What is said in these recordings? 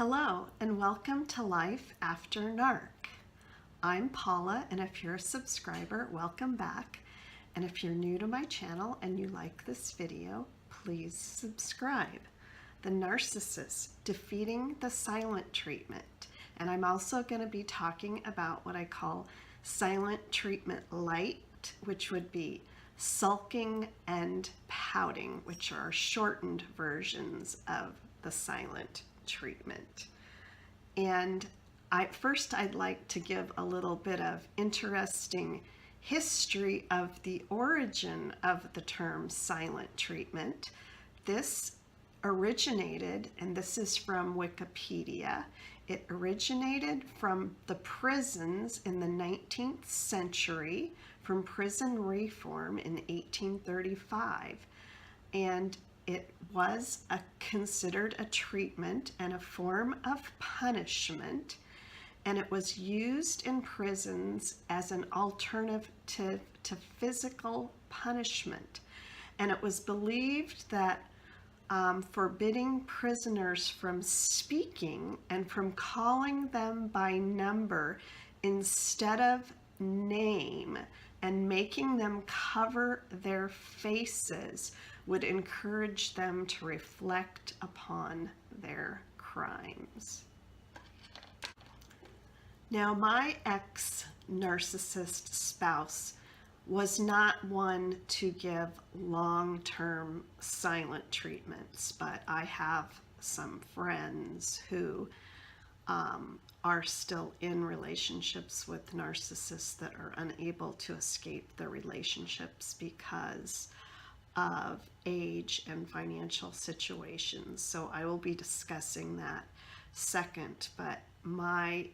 Hello and welcome to Life After Narc. I'm Paula, and if you're a subscriber, welcome back. And if you're new to my channel and you like this video, please subscribe. The Narcissist, Defeating the Silent Treatment. And I'm also going to be talking about what I call silent treatment light, which would be sulking and pouting, which are shortened versions of the silent treatment. And first I'd like to give a little bit of interesting history of the origin of the term silent treatment. This originated, and this is from Wikipedia, it originated from the prisons in the 19th century, from prison reform in 1835. And it was considered a treatment and a form of punishment, and it was used in prisons as an alternative to physical punishment. And it was believed that forbidding prisoners from speaking and from calling them by number instead of name and making them cover their faces would encourage them to reflect upon their crimes. Now, my ex-narcissist spouse was not one to give long-term silent treatments, but I have some friends who are still in relationships with narcissists that are unable to escape the relationships because of age and financial situations. So I will be discussing that second, but my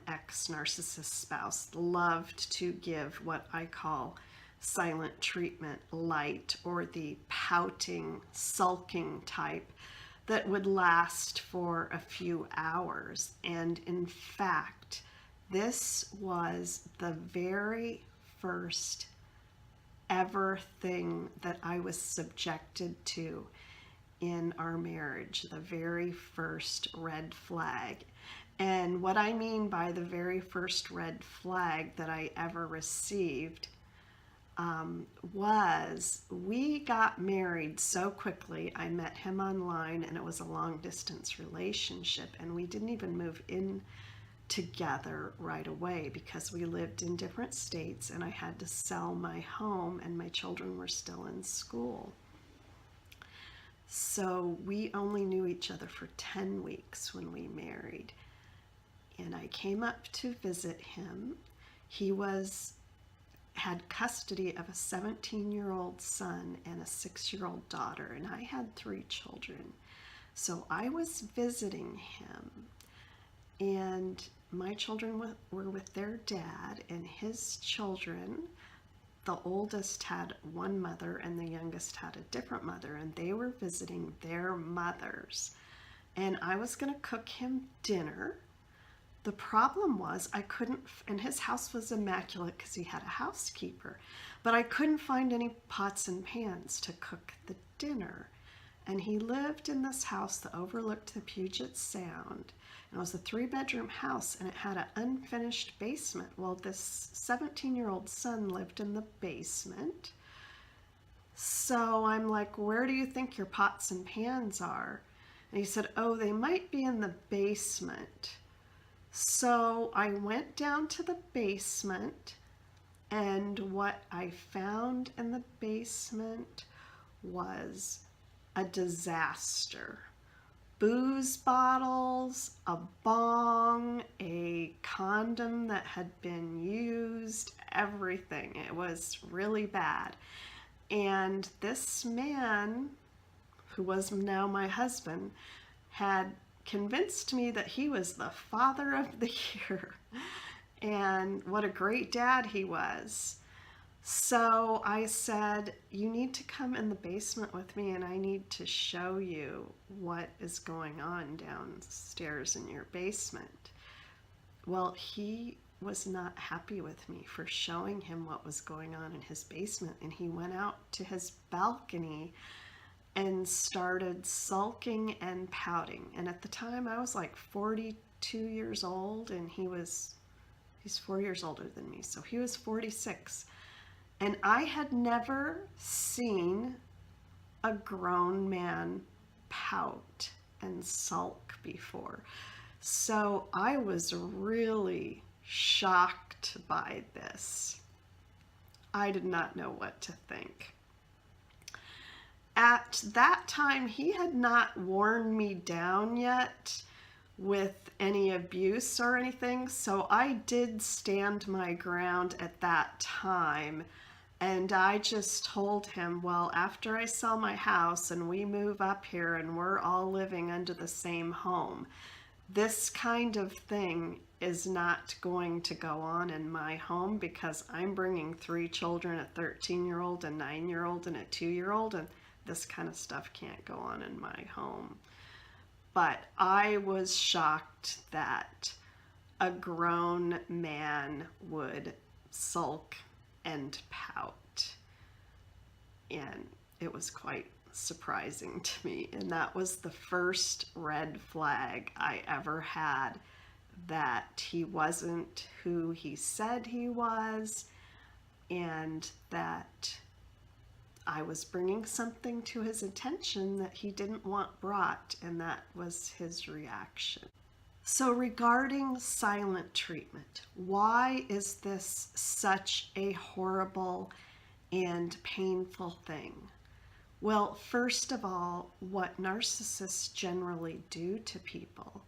ex-narcissist spouse loved to give what I call silent treatment light, or the pouting, sulking type that would last for a few hours. And in fact, this was the very first ever thing that I was subjected to in our marriage, the very first red flag. And what I mean by the very first red flag that I ever received was we got married so quickly. I met him online, and it was a long distance relationship, and we didn't even move in together right away because we lived in different states and I had to sell my home and my children were still in school. So we only knew each other for 10 weeks when we married. And I came up to visit him. He had custody of a 17-year-old son and a 6-year-old daughter, and I had 3 children. So I was visiting him, and my children were with their dad, and his children, the oldest had one mother and the youngest had a different mother, and they were visiting their mothers. And I was going to cook him dinner. The problem was I couldn't, and his house was immaculate because he had a housekeeper, but I couldn't find any pots and pans to cook the dinner. And he lived in this house that overlooked the Puget Sound. And it was a 3-bedroom house, and it had an unfinished basement. Well, this 17-year-old son lived in the basement. So I'm like, where do you think your pots and pans are? And he said, oh, they might be in the basement. So I went down to the basement, and what I found in the basement was a disaster. Booze bottles, a bong, a condom that had been used, everything. It was really bad. And this man, who was now my husband, had convinced me that he was the father of the year and what a great dad he was. So I said, you need to come in the basement with me and I need to show you what is going on downstairs in your basement. Well, he was not happy with me for showing him what was going on in his basement, and he went out to his balcony and started sulking and pouting. And at the time I was like 42 years old, and he's 4 years older than me, so he was 46. And I had never seen a grown man pout and sulk before. So I was really shocked by this. I did not know what to think. At that time, he had not worn me down yet with any abuse or anything, so I did stand my ground at that time. And I just told him, well, after I sell my house and we move up here and we're all living under the same home, this kind of thing is not going to go on in my home, because I'm bringing 3 children, a 13-year-old, a 9-year-old, and a 2-year-old, and this kind of stuff can't go on in my home. But I was shocked that a grown man would sulk and pout, and it was quite surprising to me. And that was the first red flag I ever had, that he wasn't who he said he was, and that I was bringing something to his attention that he didn't want brought, and that was his reaction. So regarding silent treatment, why is this such a horrible and painful thing? Well, first of all, what narcissists generally do to people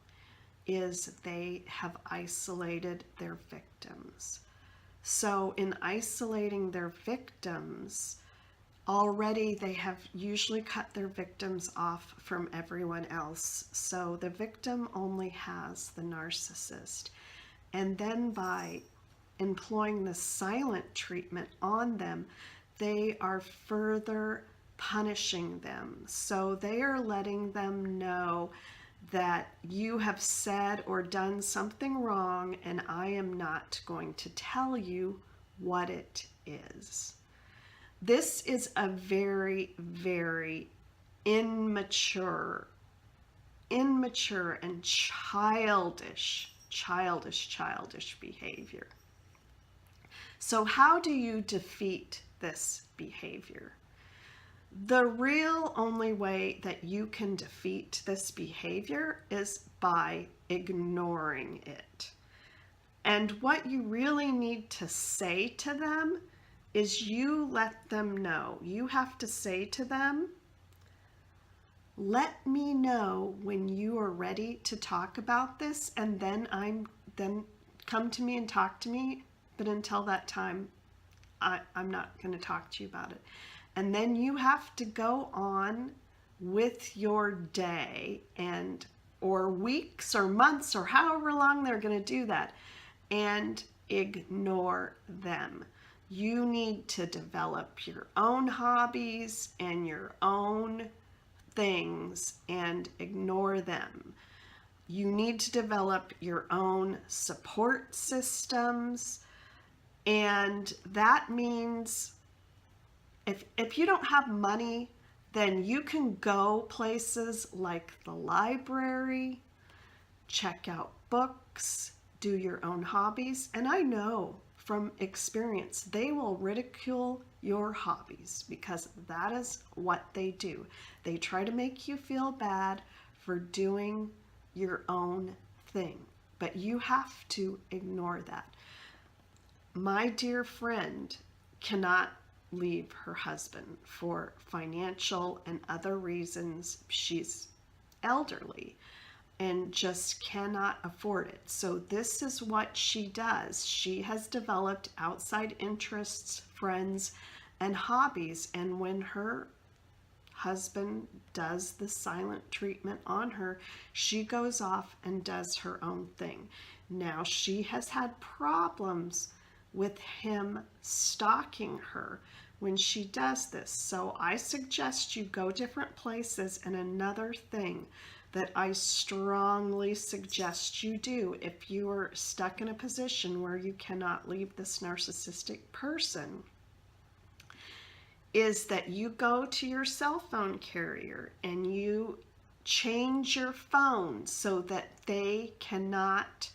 is they have isolated their victims. So in isolating their victims, already they have usually cut their victims off from everyone else. So the victim only has the narcissist. And then by employing the silent treatment on them, they are further punishing them. So they are letting them know that you have said or done something wrong, and I am not going to tell you what it is. This is a very, very immature and childish behavior. So how do you defeat this behavior? The real only way that you can defeat this behavior is by ignoring it. And what you really need to say to them is you let them know. You have to say to them, let me know when you are ready to talk about this, and then come to me and talk to me. But until that time, I'm not going to talk to you about it. And then you have to go on with your day or weeks or months or however long they're going to do that, and ignore them. You need to develop your own hobbies and your own things and ignore them. You need to develop your own support systems, and that means if you don't have money, then you can go places like the library, check out books, do your own hobbies. And I know from experience, they will ridicule your hobbies, because that is what they do. They try to make you feel bad for doing your own thing, but you have to ignore that. My dear friend cannot leave her husband for financial and other reasons. She's elderly and just cannot afford it. So this is what she does. She has developed outside interests, friends, and hobbies. And when her husband does the silent treatment on her, she goes off and does her own thing. Now she has had problems with him stalking her when she does this. So I suggest you go different places. And another thing that I strongly suggest you do if you are stuck in a position where you cannot leave this narcissistic person is that you go to your cell phone carrier and you change your phone so that they cannot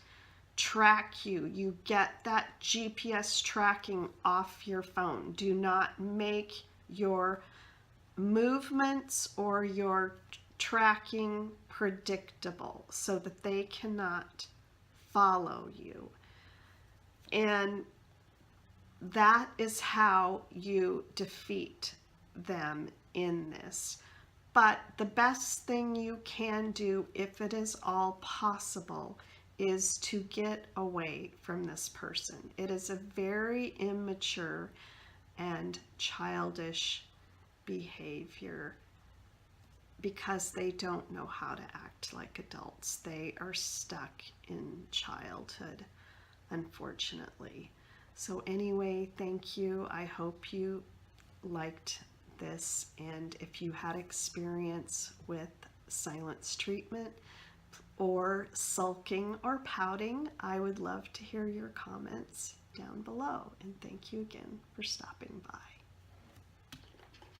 track you. You get that GPS tracking off your phone. Do not make your movements or your tracking predictable so that they cannot follow you. And that is how you defeat them in this. But the best thing you can do, if it is all possible, is to get away from this person. It is a very immature and childish behavior because they don't know how to act like adults. They are stuck in childhood, unfortunately. So anyway, thank you. I hope you liked this, and if you had experience with silence treatment or sulking or pouting, I would love to hear your comments down below. And thank you again for stopping by.